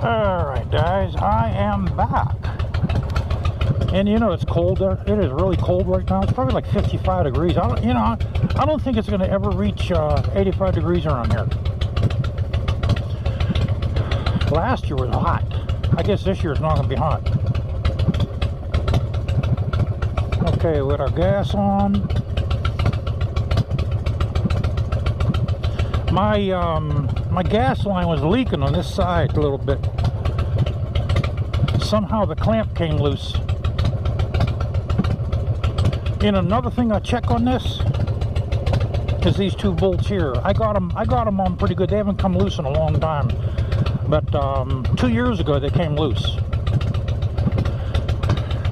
Alright guys, I am back. And you know it's cold there. It is really cold right now. It's probably like 55 degrees. I don't think it's going to ever reach 85 degrees around here. Last year was hot. I guess this year's not going to be hot. Okay, with our gas on. My gas line was leaking on this side a little bit. Somehow the clamp came loose. And another thing I check on this is these two bolts here. I got them on pretty good. They haven't come loose in a long time, but 2 years ago they came loose.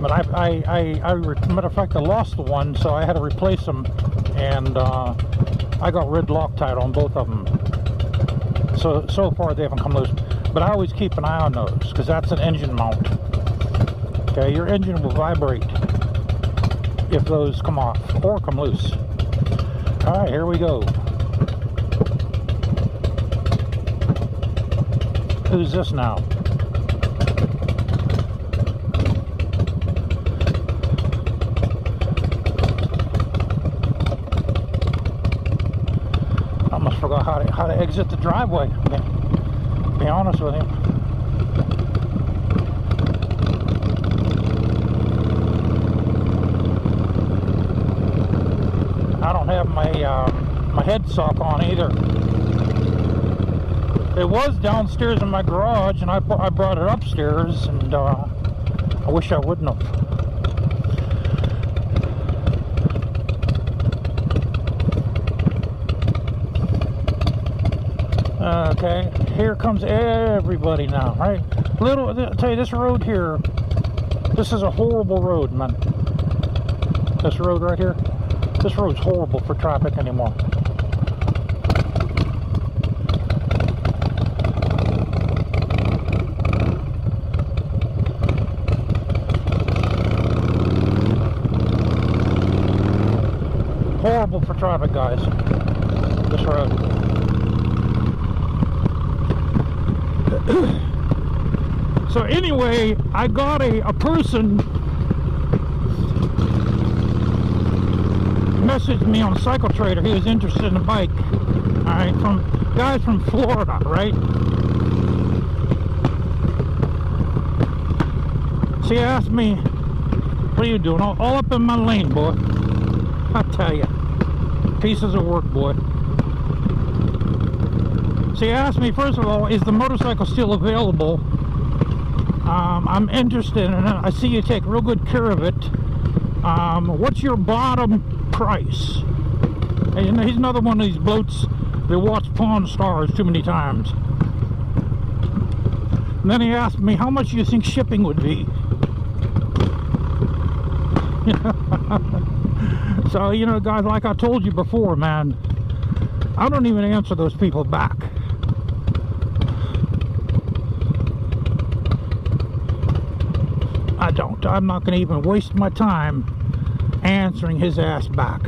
But matter of fact, I lost the one, so I had to replace them, and I got red Loctite on both of them. So far they haven't come loose. But I always keep an eye on those because that's an engine mount. Okay, your engine will vibrate if those come off or come loose. All right, here we go. Who's this now? I almost forgot how to exit the driveway. Be honest with you. I don't have my head sock on either. It was downstairs in my garage, and I brought it upstairs, and I wish I wouldn't have. Okay, here comes everybody now, right? I'll tell you, this road here, this is a horrible road, man. This road right here, this road's horrible for traffic anymore. Horrible for traffic, guys, this road. So anyway, I got a person messaged me on Cycle Trader. He was interested in a bike. All right, guys from Florida, right? So he asked me, "What are you doing? All up in my lane, boy." I tell you, pieces of work, boy. So he asked me, first of all, is the motorcycle still available? I'm interested in it. I see you take real good care of it. What's your bottom price? And he's another one of these bloats that watch Pawn Stars too many times. And then he asked me, how much do you think shipping would be? So, you know, guys, like I told you before, man, I don't even answer those people back. I don't. I'm not going to even waste my time answering his ass back.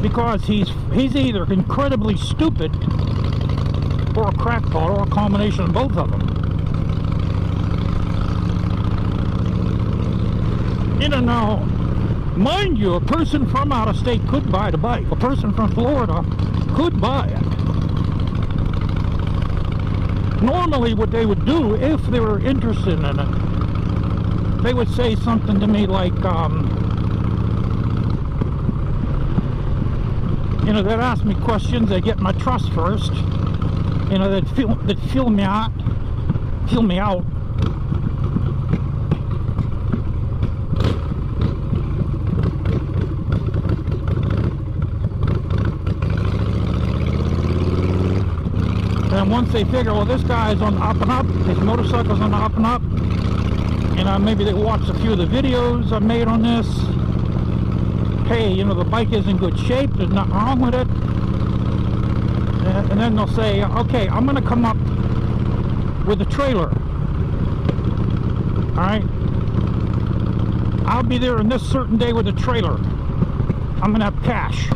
Because he's either incredibly stupid or a crackpot or a combination of both of them. You know, now, mind you, a person from out of state could buy the bike. A person from Florida could buy it. Normally, what they would do, if they were interested in it, they would say something to me like, you know, they'd ask me questions, they'd get my trust first, you know, they'd feel me out. And once they figure, well, this guy's on the up and up, his motorcycle's on the up and up, you know, maybe they watch a few of the videos I made on this. Hey, you know, the bike is in good shape, there's nothing wrong with it. And then they'll say, okay, I'm going to come up with a trailer. Alright? I'll be there on this certain day with a trailer. I'm gonna have cash.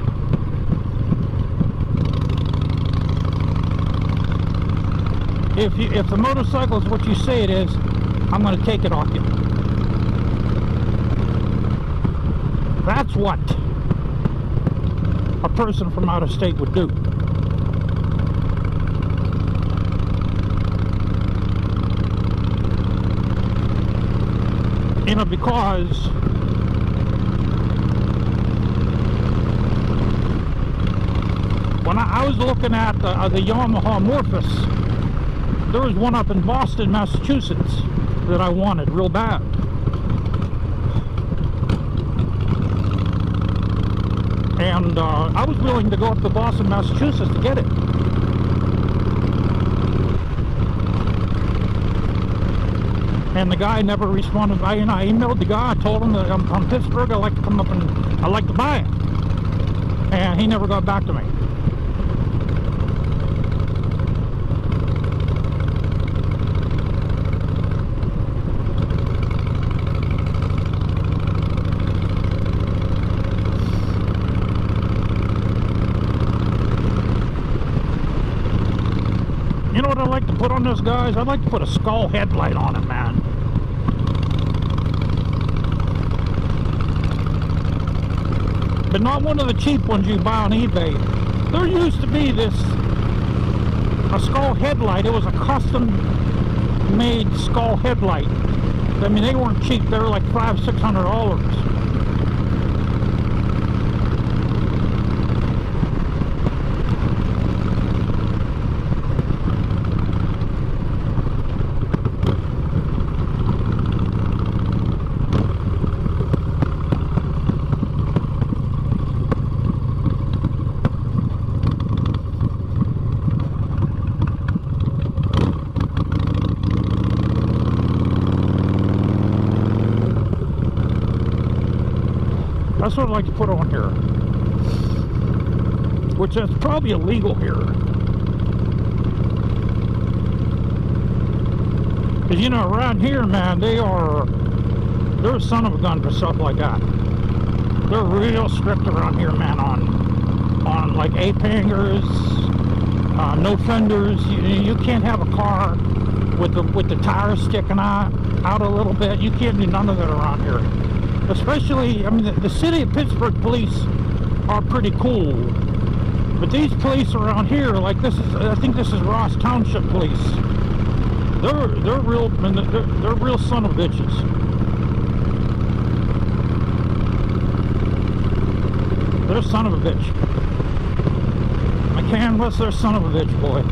If the motorcycle is what you say it is, I'm gonna take it off you. That's what a person from out of state would do. You know, because when I was looking at the Yamaha Morphous, there was one up in Boston, Massachusetts that I wanted real bad. And I was willing to go up to Boston, Massachusetts to get it. And the guy never responded. I emailed the guy. I told him that I'm from Pittsburgh. I'd like to come up and I'd like to buy it. And he never got back to me. You know what I like to put on this, guys? I'd like to put a skull headlight on it, man. But not one of the cheap ones you buy on eBay. There used to be a skull headlight. It was a custom-made skull headlight. I mean, they weren't cheap. They were like $500–600. That's what I'd like to put on here. Which is probably illegal here. Because, you know, around here, man, they're a son of a gun for stuff like that. They're real strict around here, man, on like ape hangers, no fenders. You can't have a car with the tires sticking out a little bit. You can't do none of that around here. Especially, I mean, the city of Pittsburgh police are pretty cool, but these police around here, like this is, I think this is Ross Township police. They're real, they're real son of bitches. They're son of a bitch. McCandless, they're son of a bitch, boy.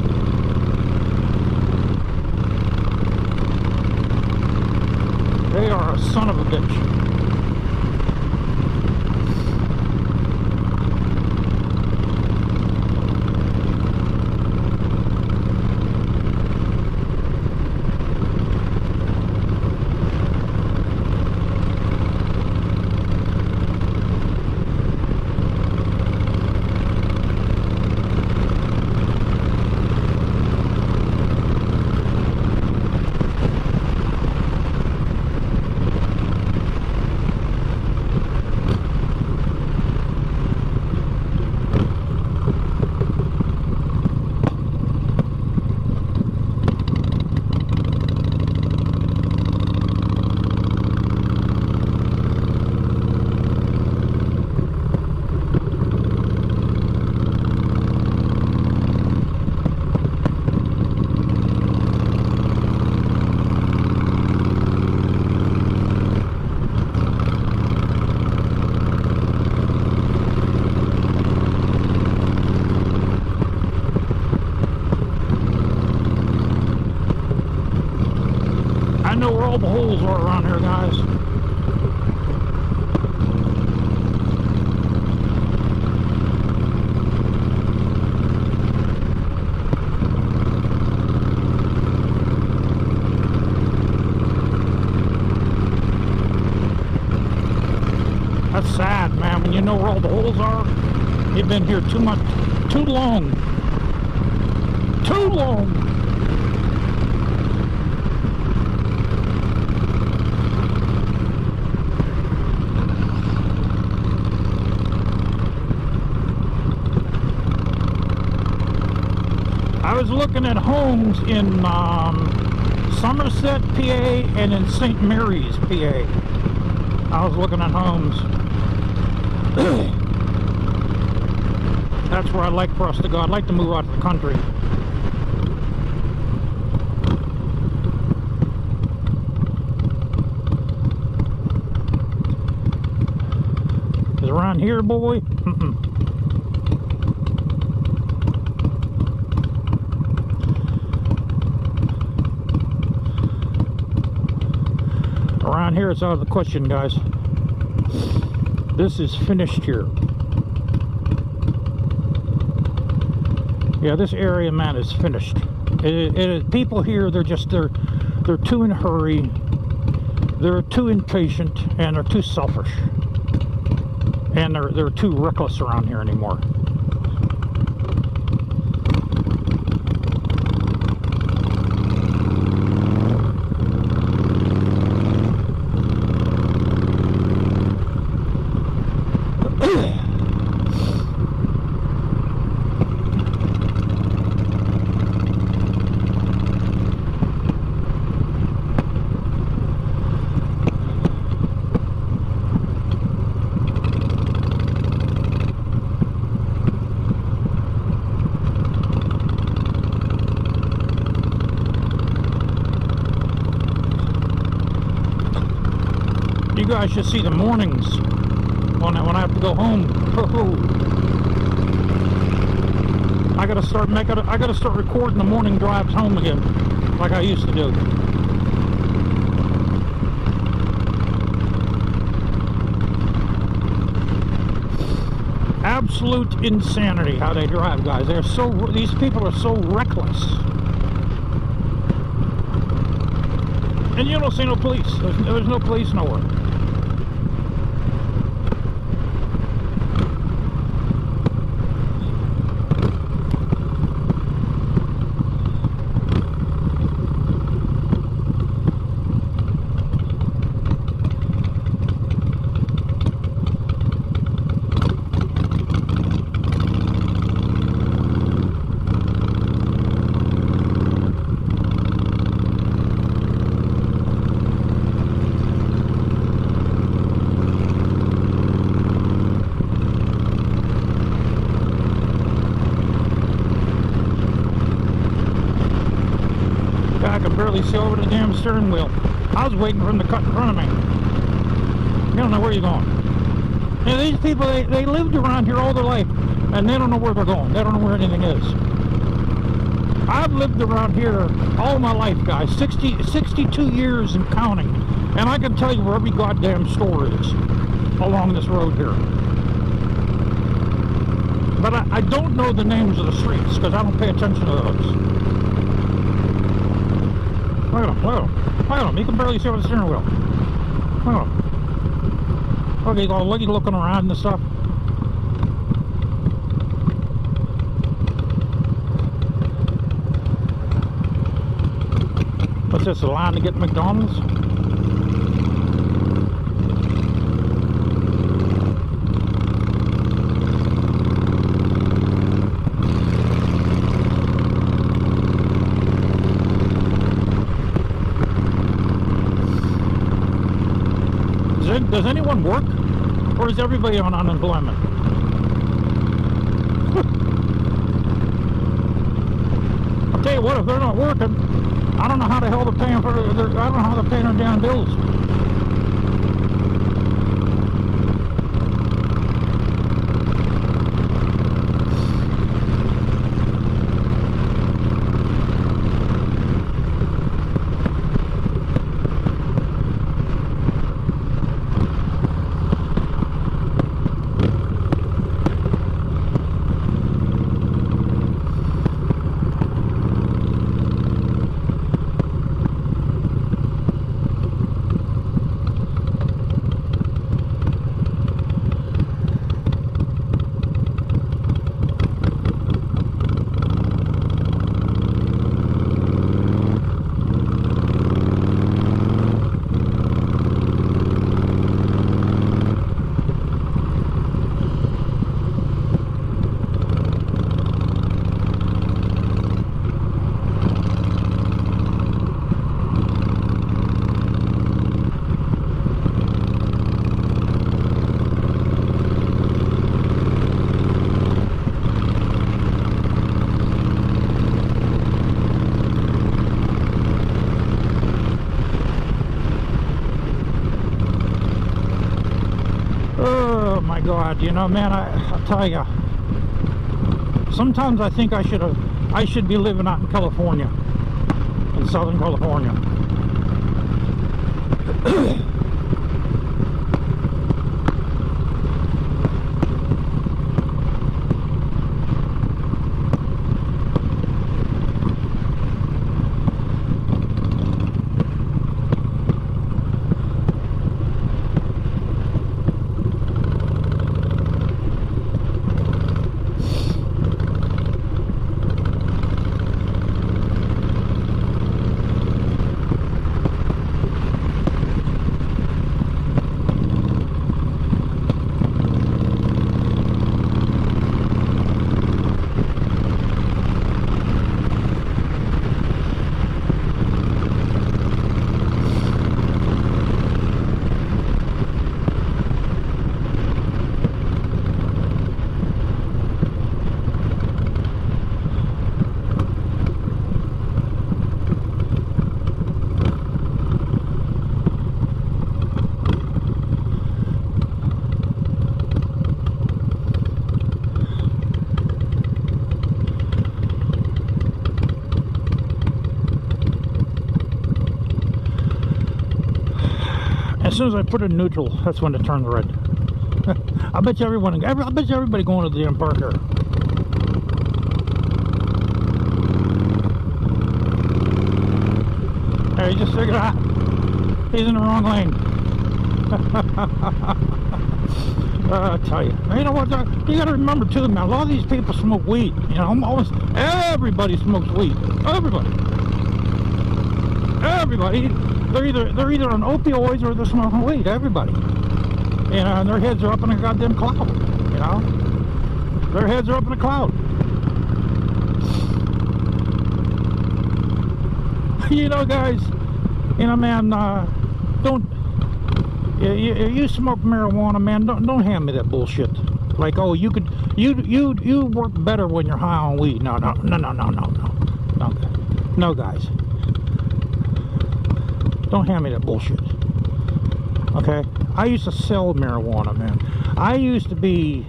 They are a son of a bitch. I know where all the holes are around here, guys. That's sad, man. When you know where all the holes are, you've been here too long. Too long. looking at homes in Somerset, PA, and in St. Mary's, PA. I was looking at homes. That's where I'd like for us to go. I'd like to move out of the country. Is it around here, boy? Around here, it's out of the question, guys. This is finished here. Yeah, this area, man, is finished. People here, they're too in a hurry. They're too impatient, and they're too selfish, and they're too reckless around here anymore. You guys should see the mornings when I have to go home. I gotta start recording the morning drives home again, like I used to do. Absolute insanity how they drive, guys. These people are so reckless. And you don't see no police. There's no police nowhere. I can barely see over the damn steering wheel. I was waiting for him to cut in front of me. You don't know where you're going. And these people, they lived around here all their life, and they don't know where they're going. They don't know where anything is. I've lived around here all my life, guys. 62 years and counting. And I can tell you where every goddamn store is along this road here. But I don't know the names of the streets, because I don't pay attention to those. Look at him, look at him, look at him. You can barely see over the steering wheel. Look at him. Look, he's all looking around and stuff. What's this, a line to get McDonald's? Does anyone work? Or is everybody on unemployment? I'll tell you what, if they're not working, I don't know how the hell they're paying for I don't know how they're paying their damn bills. God, you know, man, I'll tell you. Sometimes I think I should be living out in California, in Southern California. As soon as I put it in neutral, that's when it turns red. I bet you everybody going to the damn park here. Hey, he just figured out he's in the wrong lane. I tell you, you know what? You got to remember too, man. A lot of these people smoke weed. You know, almost everybody smokes weed. Everybody. They're either on opioids or they're smoking weed. Everybody. You know, and their heads are up in a goddamn cloud. You know, their heads are up in a cloud. You know, guys. You know, man. Don't. You smoke marijuana, man. Don't hand me that bullshit. Like, oh, you work better when you're high on weed. No, guys. Don't hand me that bullshit. Okay? I used to sell marijuana, man. I used to think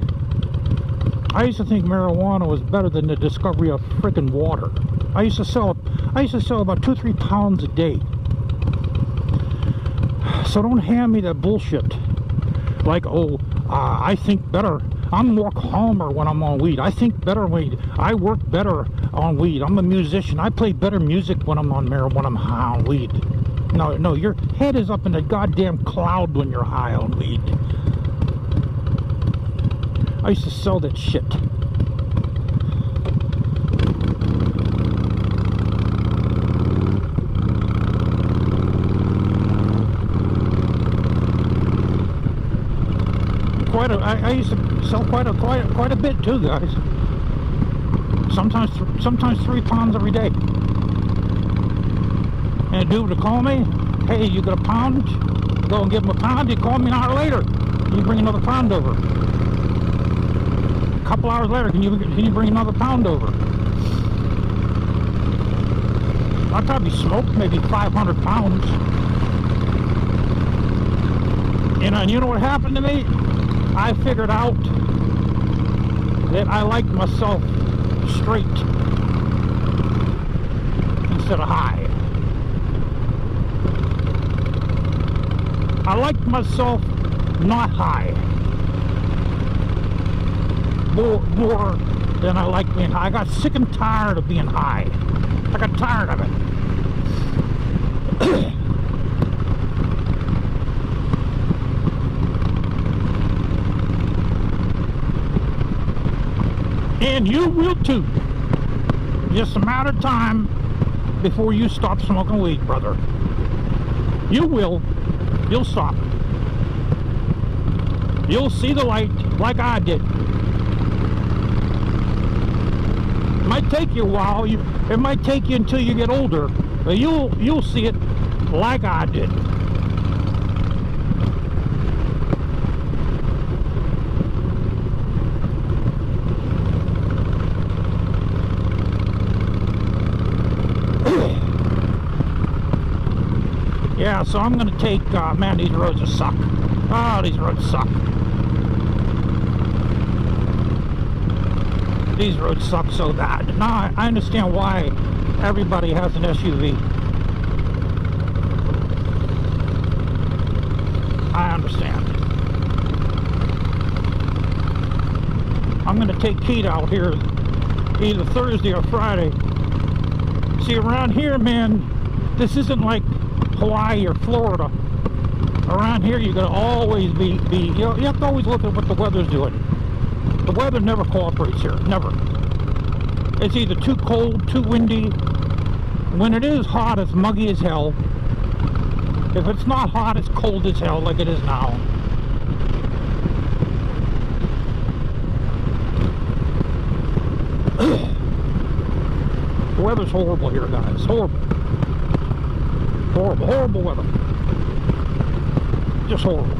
marijuana was better than the discovery of freaking water. I used to sell about 2-3 pounds a day. So don't hand me that bullshit. Like, oh, I think better. I'm more calmer when I'm on weed. I think better when I work better on weed. I'm a musician. I play better music when I'm on marijuana, when I'm high on weed. No, your head is up in a goddamn cloud when you're high on weed. I used to sell that shit. I used to sell quite a bit too, guys. Sometimes 3 pounds every day. And a dude would call me, hey, you got a pound? Go and give him a pound. He'd call me an hour later. Can you bring another pound over? A couple hours later, can you bring another pound over? I probably smoked maybe 500 pounds. And you know what happened to me? I figured out that I liked myself straight instead of high. I liked myself not high more than I liked being high. I got sick and tired of being high. I got tired of it. And you will too. Just a matter of time before you stop smoking weed, brother. You will. You'll stop. You'll see the light like I did. It might take you a while. It might take you until you get older, but you'll see it like I did. Yeah, so I'm going to take, man, these roads suck. Oh, these roads suck. these roads suck so bad. Now I understand why everybody has an SUV. I understand. I'm going to take Keith out here either Thursday or Friday. See, around here, man, this isn't like Hawaii or Florida. Around here, you're going to always be you know, you have to always look at what the weather's doing. The weather never cooperates here, never. It's either too cold, too windy. When it is hot, it's muggy as hell. If it's not hot, it's cold as hell, like it is now. The weather's horrible here, guys. Horrible. Horrible, horrible weather. Just horrible.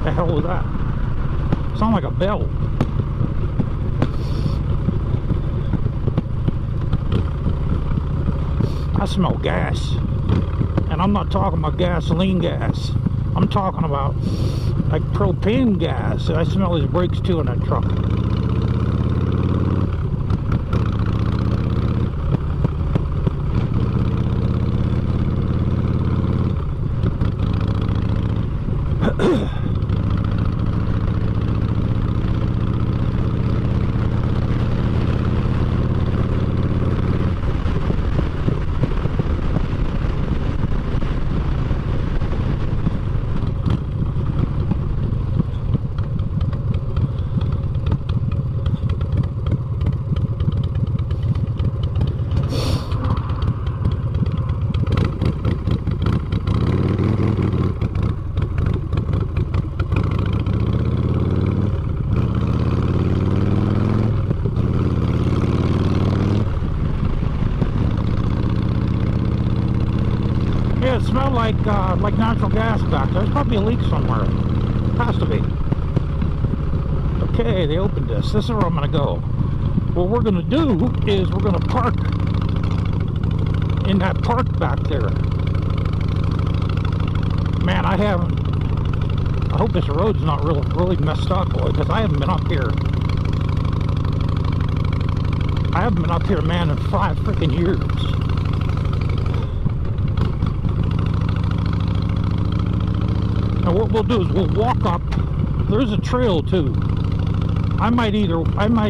The hell was that? Sound like a bell. I smell gas, and I'm not talking about gasoline gas. I'm talking about like propane gas. I smell his brakes too in that truck. It smelled like natural gas back there. There's probably a leak somewhere. Has to be. Okay, they opened this. This is where I'm going to go. What we're going to do is we're going to park in that park back there. Man, I hope this road's not really messed up, boy, because I haven't been up here. I haven't been up here, man, in 5 freaking years. Now what we'll do is we'll walk up. There's a trail too. I might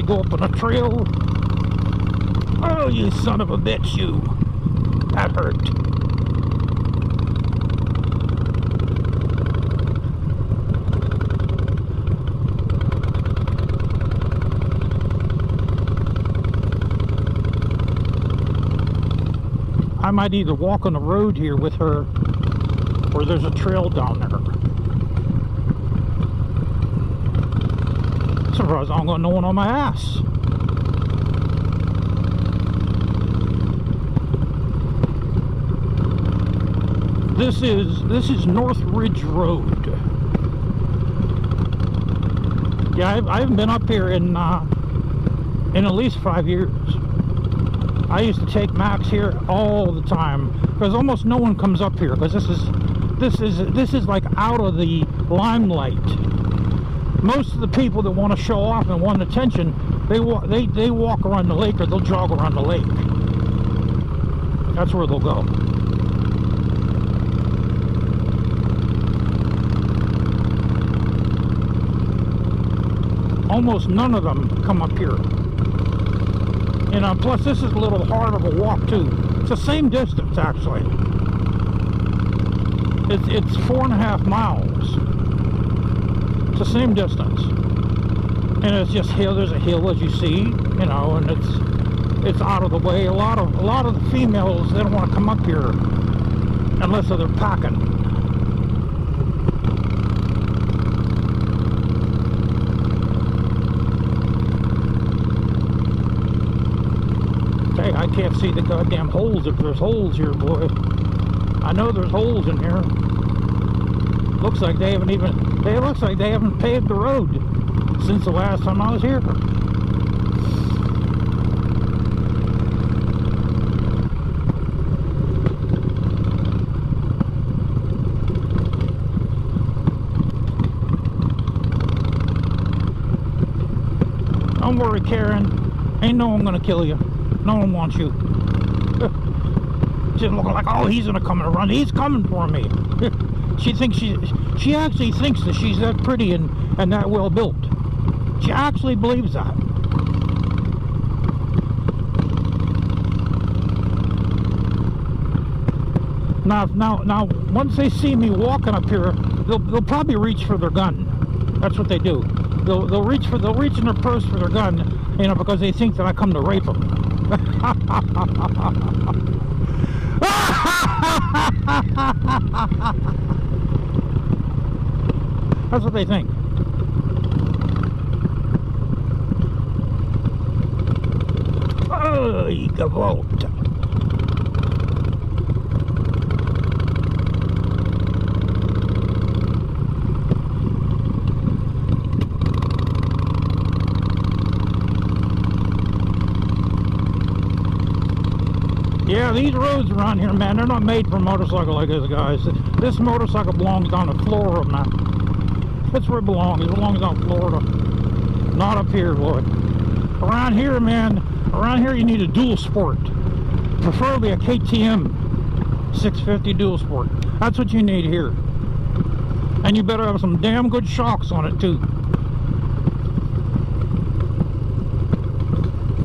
go up on a trail. Oh, you son of a bitch, you. That hurt. I might either walk on the road here with her, or there's a trail down there. Surprised I don't got no one on my ass. This is North Ridge Road. Yeah, I haven't been up here in at least 5 years. I used to take Max here all the time because almost no one comes up here because this is like out of the limelight. Most of the people that want to show off and want attention, they walk around the lake or they'll jog around the lake. That's where they'll go. Almost none of them come up here. You know, plus this is a little harder of a walk too. It's the same distance actually. It's 4.5 miles. It's the same distance. And it's just hill. There's a hill as you see, you know, and it's out of the way. A lot of the females, they don't want to come up here unless they're packing. I can't see the goddamn holes if there's holes here, boy. I know there's holes in here. Looks like they haven't paved the road since the last time I was here. Don't worry, Karen. Ain't no one gonna kill you. No one wants you. She's looking like, oh, he's gonna come and run. He's coming for me. She actually thinks that she's that pretty and that well built. She actually believes that. Now, once they see me walking up here, they'll probably reach for their gun. That's what they do. They'll reach in their purse for their gun, you know, because they think that I come to rape them. That's what they think. Oh, gewollt. Yeah, these roads around here, man, they're not made for a motorcycle like this, guys. This motorcycle belongs down to Florida, man. That's where it belongs. It belongs down in Florida. Not up here, boy. Around here, man, around here you need a dual sport. Preferably a KTM 650 dual sport. That's what you need here. And you better have some damn good shocks on it, too.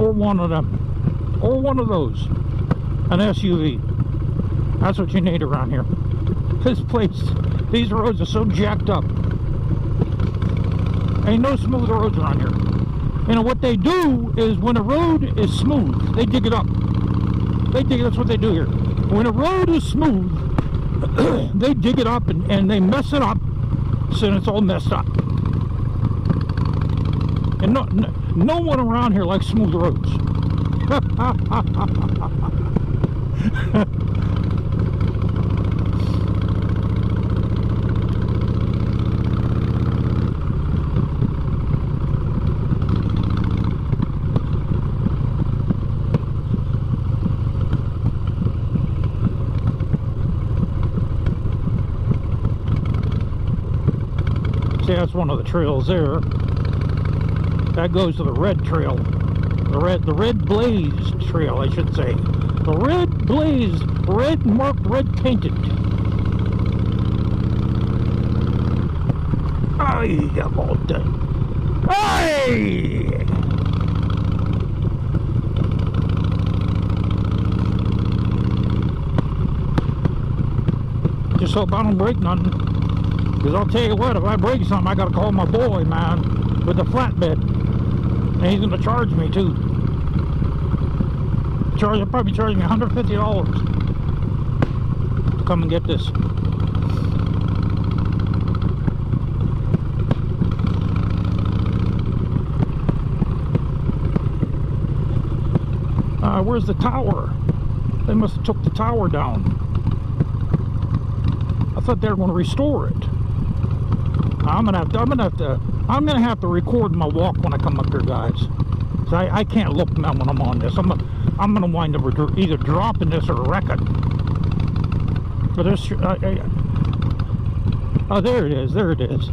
Or one of them. Or one of those. An SUV. That's what you need around here. This place, these roads are so jacked up. Ain't no smooth roads around here. You know what they do is when a road is smooth, they dig it up. That's what they do here. When a road is smooth, they dig it up and they mess it up, so it's all messed up. And no one around here likes smooth roads. See, that's one of the trails there. That goes to the red trail. The red blaze trail, I should say. The red blaze, red marked, red painted. Ay, about that. Ay! Just hope I don't break nothing. Because I'll tell you what, if I break something, I gotta call my boy, man, with the flatbed. And he's gonna charge me, too. He'll probably charge me $150 to come and get this. Where's the tower? They must have took the tower down. I thought they were going to restore it. I'm gonna have to record my walk when I come up here, guys. So I can't look now when I'm on this. I'm gonna wind up either dropping this or wrecking. But this, oh, there it is. There it is.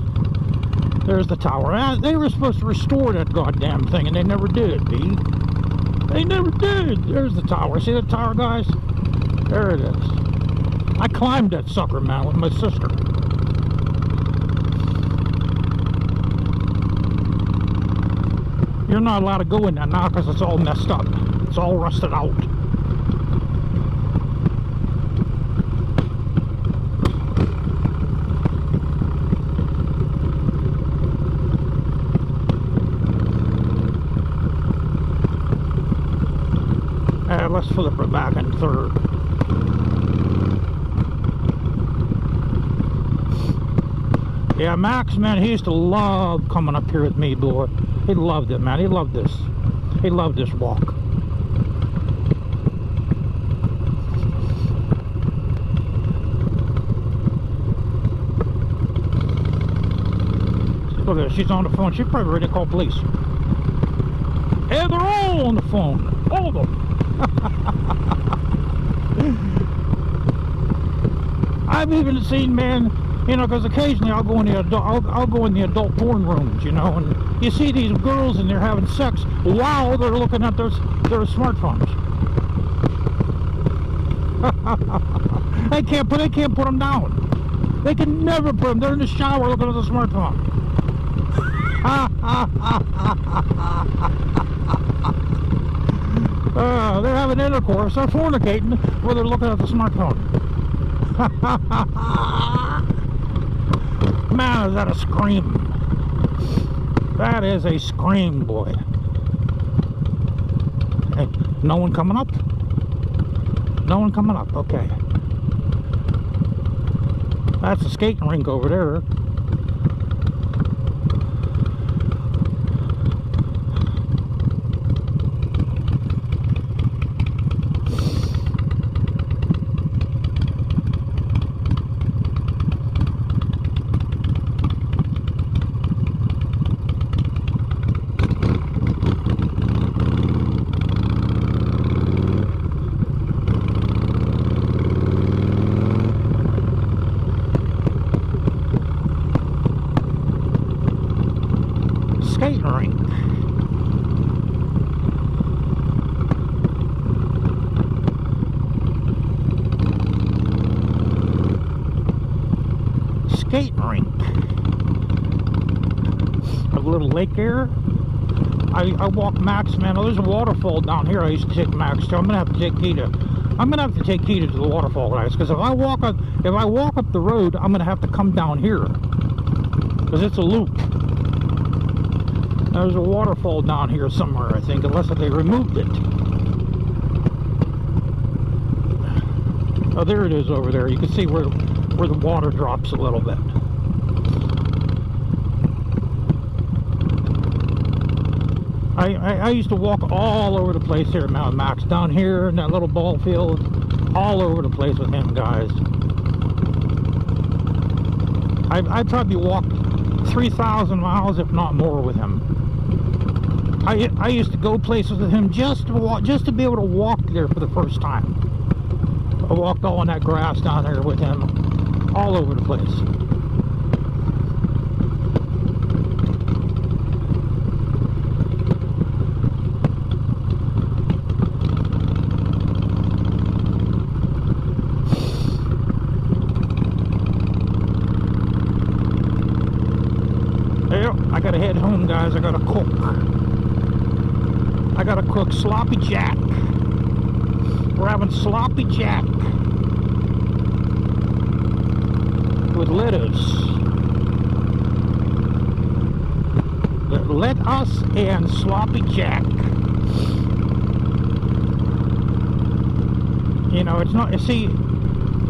There's the tower. They were supposed to restore that goddamn thing, and they never did, B. They never did. There's the tower. See the tower, guys? There it is. I climbed that sucker, man, with my sister. You're not allowed to go in there now because it's all messed up. It's all rusted out. Let's flip it back in third. Yeah, Max, man, he used to love coming up here with me, boy. He loved it, man. He loved this. He loved this walk. Look at her, she's on the phone. She's probably ready to call police. Hey, they're all on the phone. All of them. I've even seen, man, you know, because occasionally I'll go in the adult porn rooms, you know, and you see these girls and they're having sex while they're looking at their smartphones. They can't put them down. They can never put them. They're in the shower looking at the smartphone. They're having intercourse. They're fornicating while they're looking at the smartphone. Man, is that a scream? That is a scream, boy. Hey, no one coming up? No one coming up, okay. That's a skating rink over there. Skating rink. Skating rink. A little lake there. I walk Max, man. Oh, there's a waterfall down here. I used to take Max to. I'm gonna have to take Keita. I'm gonna have to take Keita to the waterfall, guys. Because if I walk up the road, I'm gonna have to come down here. Because it's a loop. There's a waterfall down here somewhere, I think, unless they removed it. Oh, there it is over there. You can see where the water drops a little bit. I used to walk all over the place here at Mount Max, down here in that little ball field, all over the place with him, guys. I probably walked 3,000 miles, if not more, with him. I used to go places with him just to be able to walk there for the first time. I walked all in that grass down there with him, all over the place. Well, I gotta head home, guys. I gotta cook. I gotta cook sloppy jack. We're having sloppy jack with lettuce. Lettuce and sloppy jack. You know, it's not, see,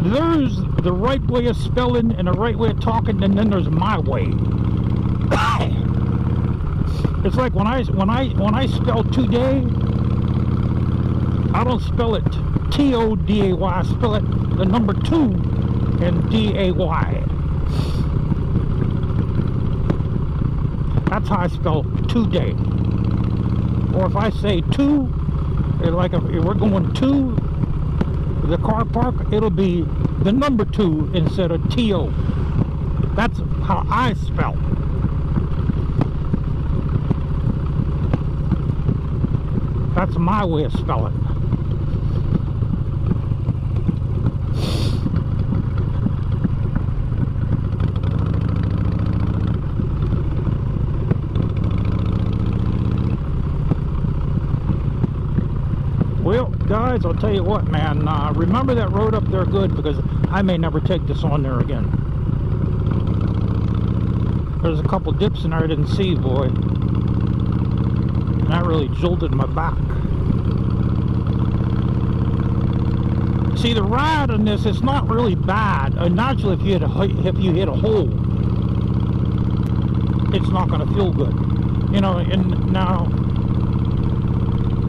there's the right way of spelling and the right way of talking, and then there's my way. It's like when I spell today, I don't spell it T-O-D-A-Y. I spell it the number 2 and D-A-Y. That's how I spell today. Or if I say two, like if we're going to the car park, it'll be the number 2 instead of T-O. That's how I spell. That's my way of spelling. Well, guys, I'll tell you what, man. Remember that road up there good, because I may never take this on there again. There's a couple dips in there I didn't see, boy. And that really jolted my back. See, the ride on this, it's not really bad. Naturally, if you hit a hole, it's not going to feel good. You know, and now,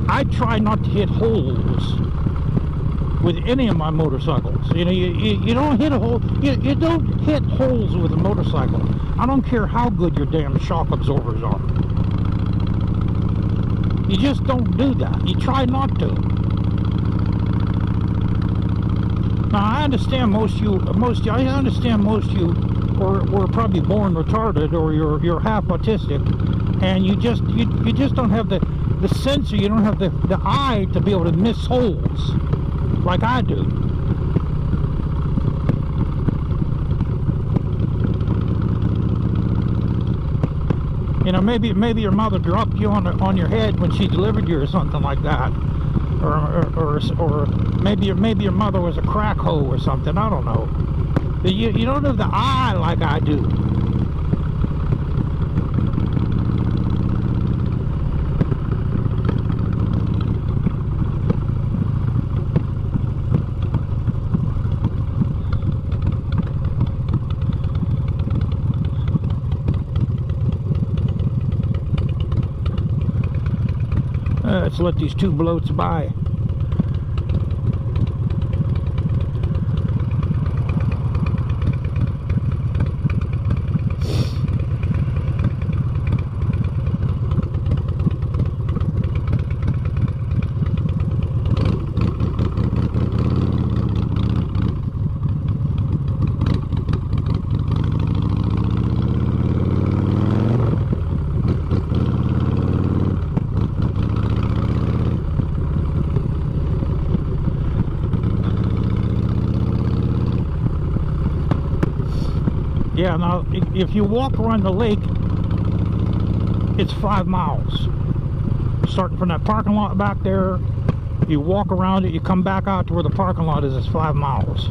I try not to hit holes with any of my motorcycles. You know, you don't hit a hole, you don't hit holes with a motorcycle. I don't care how good your damn shock absorbers are. You just don't do that. You try not to. Now I understand most you were probably born retarded, or you're half autistic, and you just don't have the sensor, you don't have the eye to be able to miss holes like I do. You know, maybe your mother dropped you on your head when she delivered you or something like that, or maybe your mother was a crack hoe or something. I don't know. But you don't have the eye like I do. Let's let these two bloats by. Yeah, now if you walk around the lake, it's 5 miles. Starting from that parking lot back there, you walk around it, you come back out to where the parking lot is, it's 5 miles.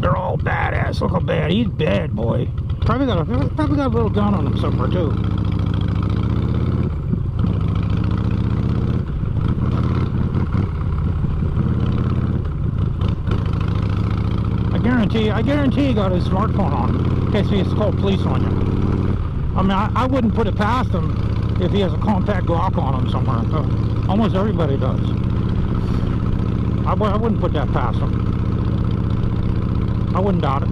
They're all badass. Look how bad. He's bad, boy. Probably got a little gun on him somewhere too. I guarantee he got his smartphone on him in case he has to call police on you. I mean, I wouldn't put it past him if he has a compact Glock on him somewhere. Almost everybody does. I wouldn't put that past him. I wouldn't doubt it.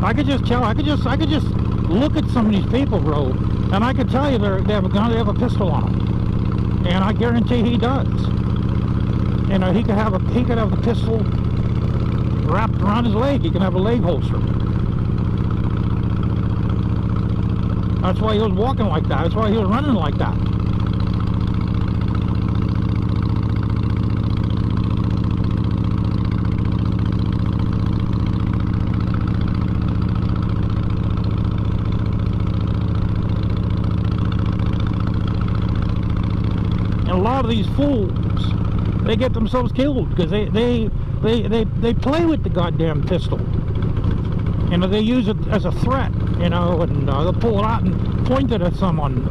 I could just tell. I could just look at some of these people, bro, and I could tell you they have a gun, they have a pistol on them, and I guarantee he does. You know, he could have the pistol wrapped around his leg. He can have a leg holster. That's why he was walking like that. That's why he was running like that. And a lot of these fools, they get themselves killed because they play with the goddamn pistol. You know, they use it as a threat, you know, and they'll pull it out and point it at someone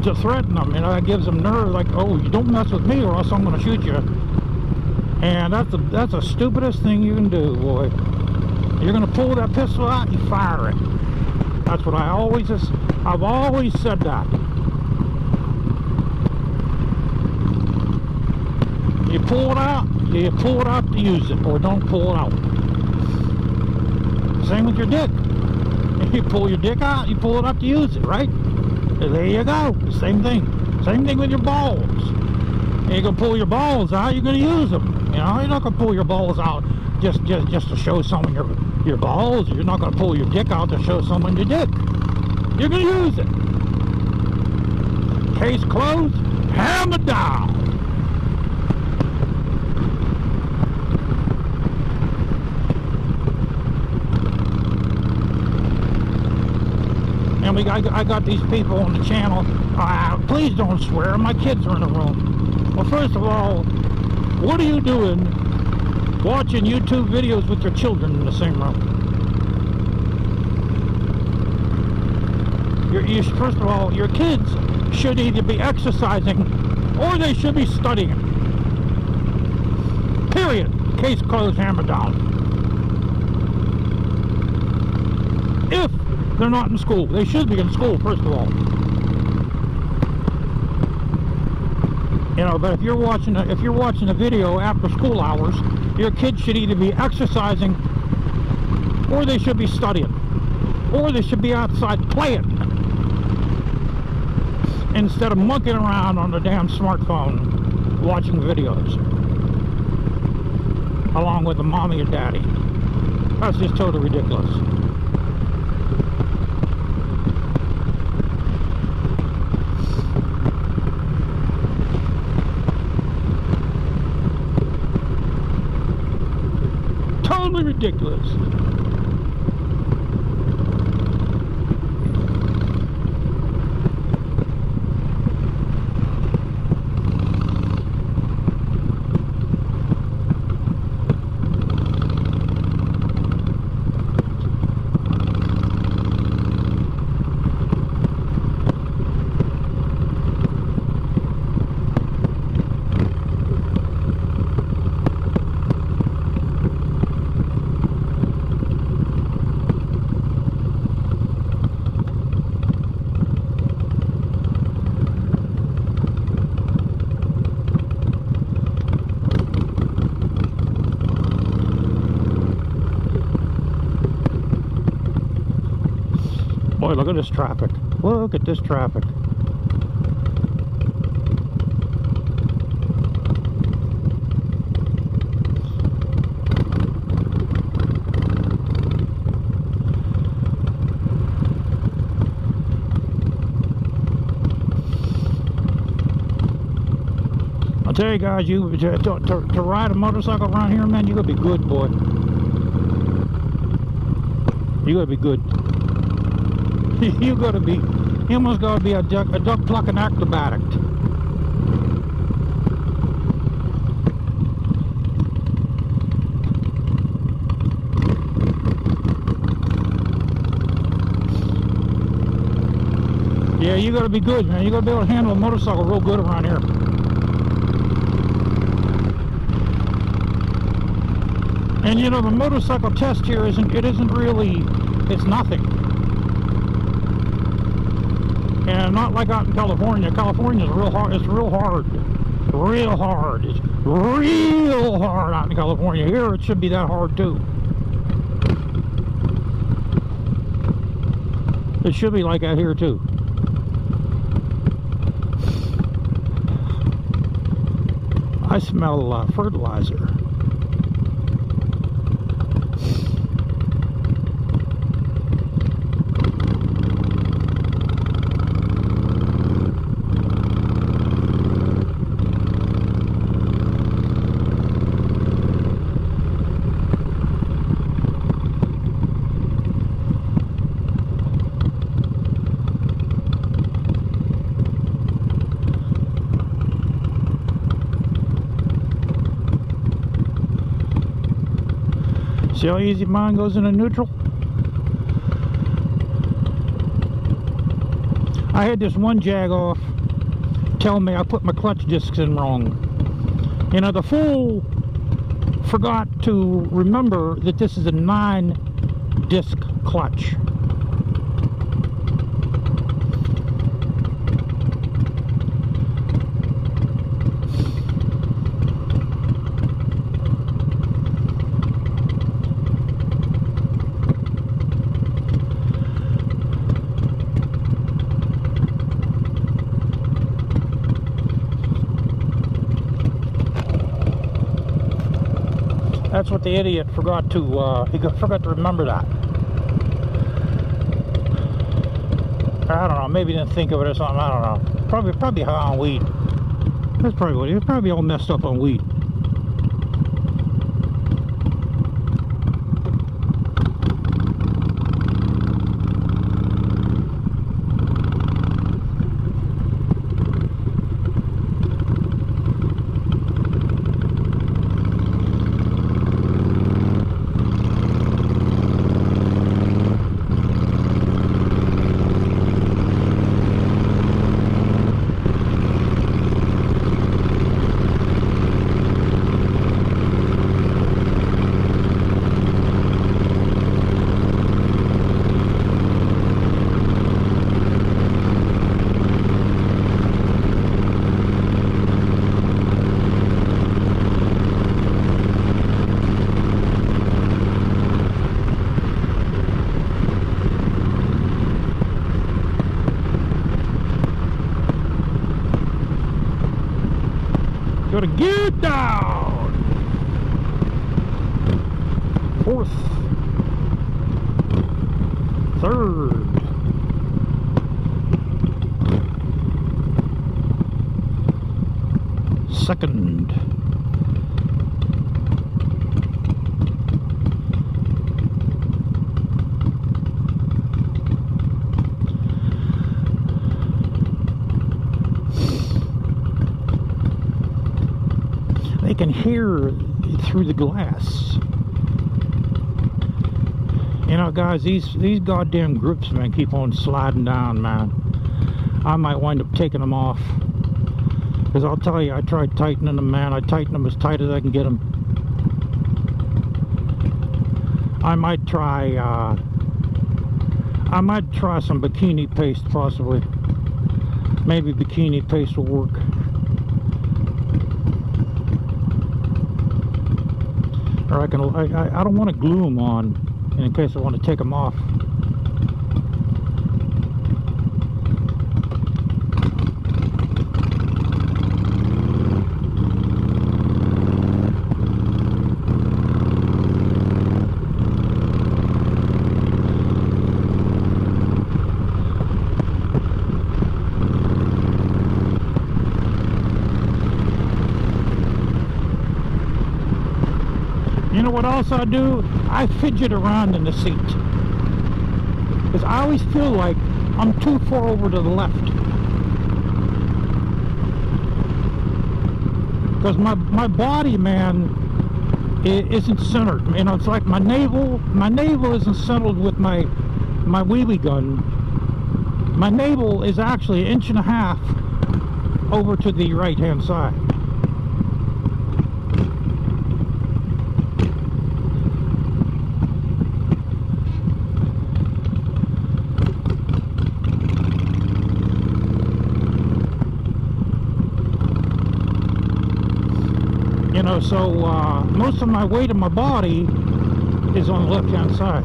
to threaten them. You know, that gives them nerve, like, oh, you don't mess with me or else I'm going to shoot you. And that's the stupidest thing you can do, boy. You're going to pull that pistol out, you fire it. That's what I've always said that. You pull it out to use it, or don't pull it out. Same with your dick. If you pull your dick out, you pull it up to use it, right? There you go. Same thing. Same thing with your balls. You're gonna pull your balls out, you're gonna use them. You know, you're not gonna pull your balls out just to show someone your balls. You're not gonna pull your dick out to show someone your dick. You're gonna use it. Case closed. Hammer down. And I got these people on the channel. Please don't swear. My kids are in the room. Well, first of all, what are you doing watching YouTube videos with your children in the same room? First of all, your kids should either be exercising or they should be studying. Period. Case closed, hammer down. if they're not in school. They should be in school, first of all. You know, but if you're watching a video after school hours, your kids should either be exercising, or they should be studying, or they should be outside playing, instead of monkeying around on the damn smartphone watching videos along with the mommy and daddy. That's just totally ridiculous. Totally ridiculous. Boy, look at this traffic. Look at this traffic. I'll tell you guys, to ride a motorcycle around here, man, you gotta be good, boy. You gotta be good. You almost gotta be a duck plucking acrobatic. Yeah, you gotta be good, man. You gotta be able to handle a motorcycle real good around here. And you know, the motorcycle test here it's nothing. And not like out in California. California is real hard. It's real hard. Real hard. It's real hard out in California. Here it should be that hard too. It should be like that here too. I smell fertilizer. See how easy mine goes into neutral? I had this one Jag-off tell me I put my clutch discs in wrong. You know, the fool forgot to remember that this is a 9-disc clutch. That's what the idiot forgot to, forgot to remember that. I don't know, maybe he didn't think of it or something, I don't know. Probably high on weed. That's probably what he was, probably all messed up on weed. Gotta get down. Fourth. Third. Second. They can hear through the glass. You know, guys, these goddamn grips, man, keep on sliding down, man. I might wind up taking them off. Because I'll tell you, I tried tightening them, man. I tighten them as tight as I can get them. I might try some bikini paste, possibly. Maybe bikini paste will work. Or I don't want to glue them on in case I want to take them off. You know what else I do? I fidget around in the seat. Because I always feel like I'm too far over to the left. Because my body, man, isn't centered. You know, it's like my navel isn't centered with my wheelie gun. My navel is actually 1.5 inches over to the right hand side. You know, so most of my weight of my body is on the left-hand side.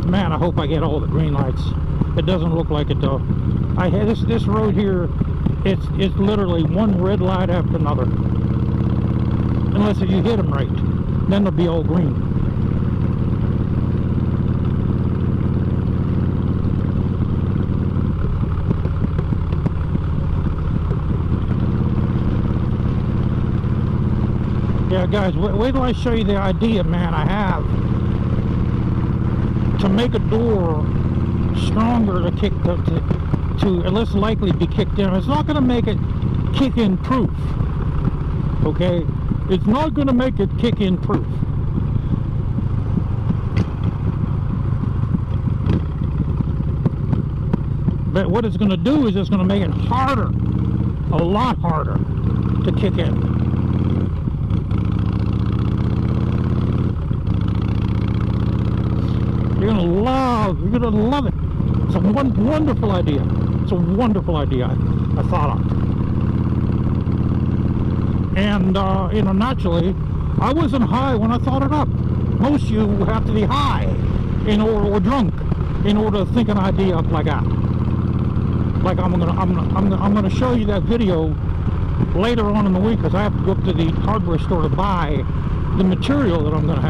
Man, I hope I get all the green lights. It doesn't look like it though. I had this road here. It's literally one red light after another. Unless if you hit them right, then they'll be all green. Yeah, guys, wait till I show you the idea, man, I have to make a door stronger to kick to less likely be kicked in. It's not going to make it kick-in proof, okay? It's not going to make it kick-in proof. But what it's going to do is it's going to make it harder, a lot harder to kick in. You're gonna love it. It's a wonderful idea. It's a wonderful idea I thought of. And, you know, naturally, I wasn't high when I thought it up. Most of you have to be high or drunk in order to think an idea up like that. Like I'm gonna show you that video later on in the week, because I have to go up to the hardware store to buy the material that I'm gonna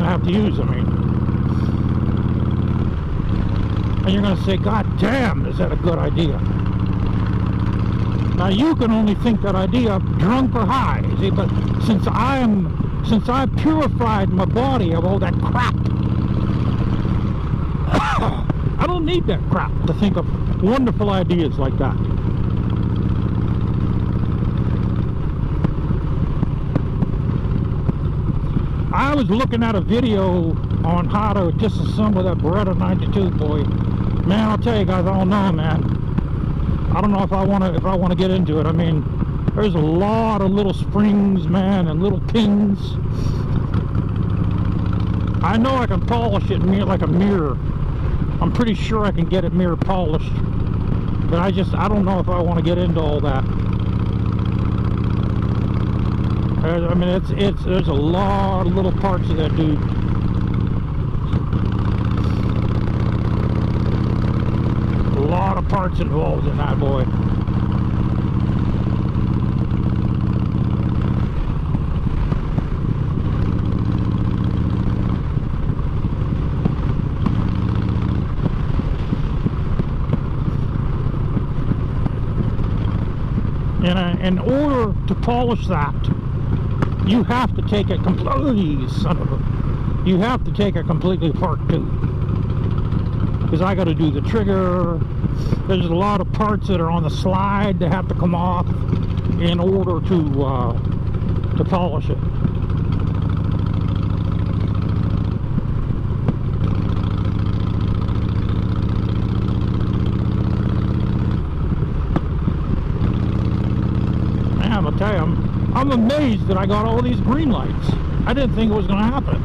have to use. I mean. And you're going to say, God damn, is that a good idea? Now you can only think that idea drunk or high, see, but since I purified my body of all that crap, I don't need that crap to think of wonderful ideas like that. I was looking at a video on how to disassemble that Beretta 92, boy. Man, I'll tell you guys, I don't know, man. I don't know if I want to get into it. I mean, there's a lot of little springs, man, and little pins. I know I can polish it like a mirror. I'm pretty sure I can get it mirror polished. But I don't know if I want to get into all that. I mean, there's a lot of little parts of that dude. parts involved in that boy. And in order to polish that, you have to take it completely, son of a, you have to take it completely apart too. Because I got to do the trigger. There's a lot of parts that are on the slide that have to come off in order to polish it. Man, I'll tell you, I'm amazed that I got all these green lights. I didn't think it was going to happen.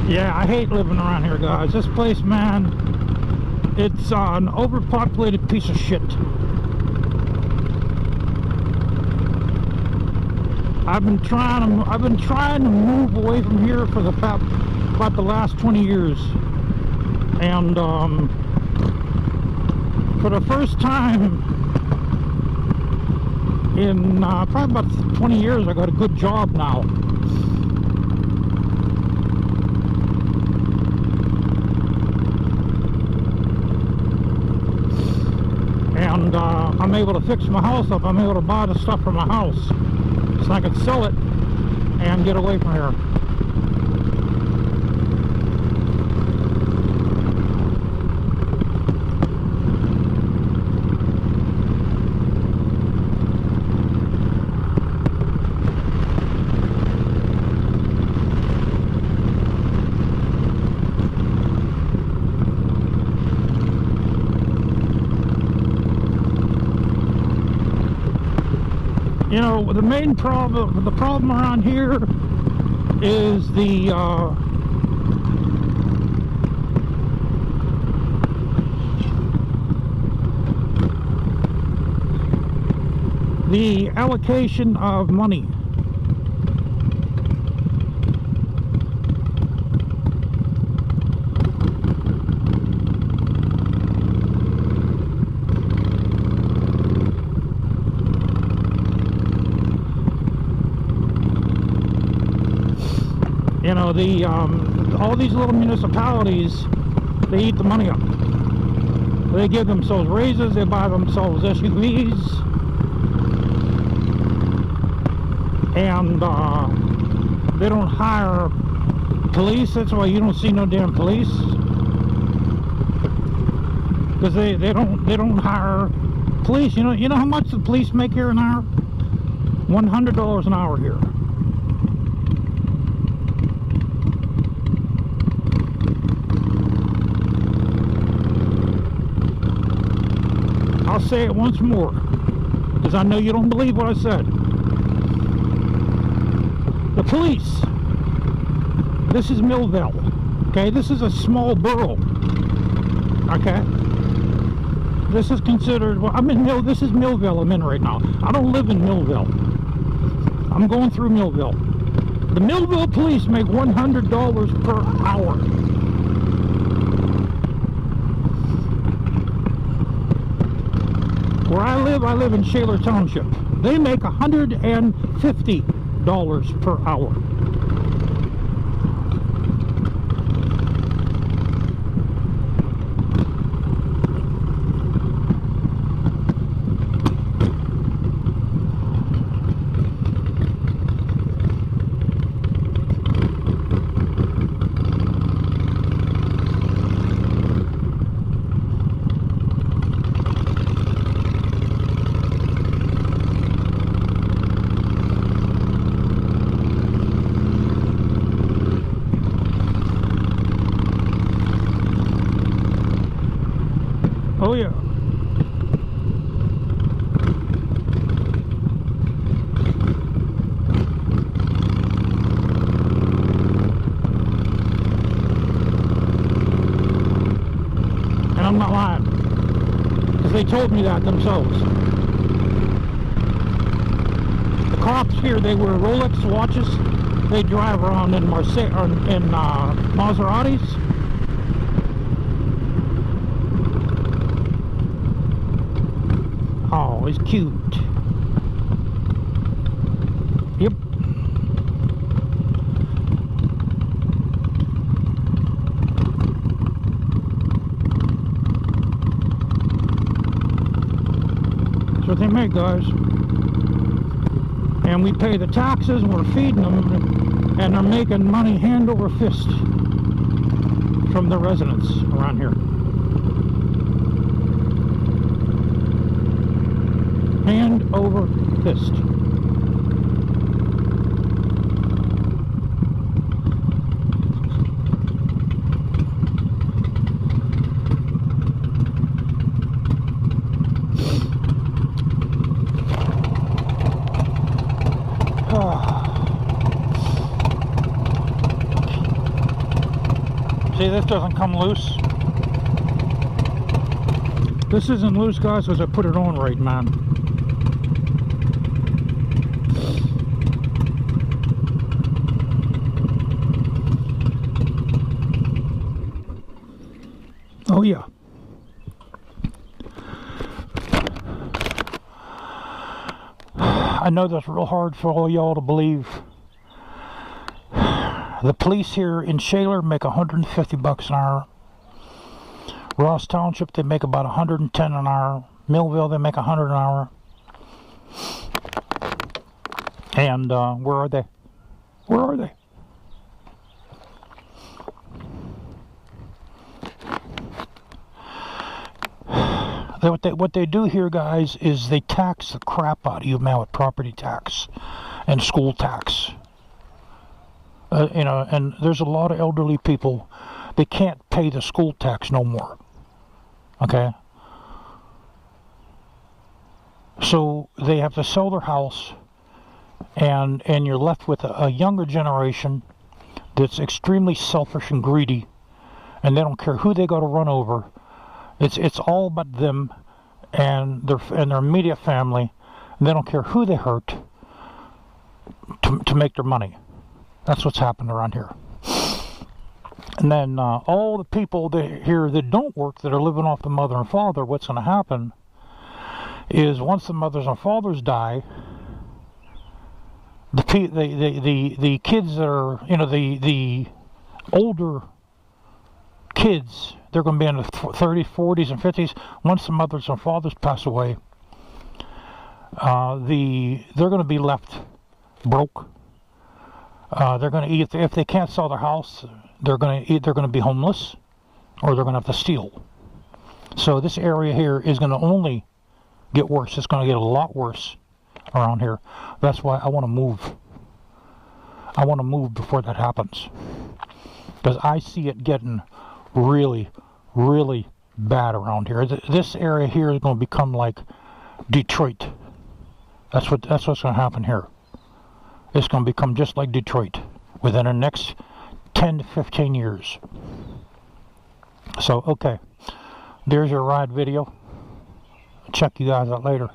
Yeah, I hate living around here, guys. This place, man, it's an overpopulated piece of shit. I've been trying to move away from here for about the last 20 years. And for the first time in probably about 20 years, I got a good job now. And I'm able to fix my house up. I'm able to buy the stuff for my house so I can sell it and get away from here. You know, the main problem, the problem around here is the allocation of money. You know, all these little municipalities, they eat the money up. They give themselves raises, they buy themselves SUVs, and they don't hire police. That's why you don't see no damn police, because they don't hire police. You know how much the police make here an hour? $100 an hour here. I'll say it once more, because I know you don't believe what I said. The police. This is Millville. Okay, this is a small borough. Okay, this is considered. Well, I'm in this is Millville. I'm in right now. I don't live in Millville. I'm going through Millville. The Millville police make $100 per hour. Where I live in Shaler Township. They make $150 per hour. Oh yeah. And I'm not lying, because they told me that themselves. The cops here, they wear Rolex watches. They drive around in Maseratis. Oh, he's cute. Yep. That's what they make, guys. And we pay the taxes, and we're feeding them, and they're making money hand over fist from the residents around here. Hand over fist. See, this doesn't come loose. This isn't loose, guys, because I put it on right, man. yeah. I know that's real hard for all y'all to believe. The police here in Shaler make $150 an hour. Ross Township, they make about $110 an hour. Millville, they make $100 an hour. And where are they? Where are they? What they do here, guys, is they tax the crap out of you, man, with property tax and school tax. You know, and there's a lot of elderly people, they can't pay the school tax no more. Okay? So they have to sell their house, and you're left with a younger generation that's extremely selfish and greedy, and they don't care who they got to run over. It's all about them and their immediate family, and they don't care who they hurt to make their money. That's what's happened around here. And then all the people here that don't work, that are living off the mother and father, what's going to happen is once the mothers and fathers die, the kids that are, you know, the older kids, they're going to be in the 30s, 40s, and 50s. Once the mothers and fathers pass away, they're going to be left broke. They're going to eat, if they can't sell their house, they're going to be homeless, or they're going to have to steal. So this area here is going to only get worse. It's going to get a lot worse around here. That's why I want to move. I want to move before that happens, because I see it getting really, really bad around here. This area here is going to become like Detroit. That's what's going to happen here. It's going to become just like Detroit within the next 10 to 15 years. So, okay. There's your ride video. Check you guys out later.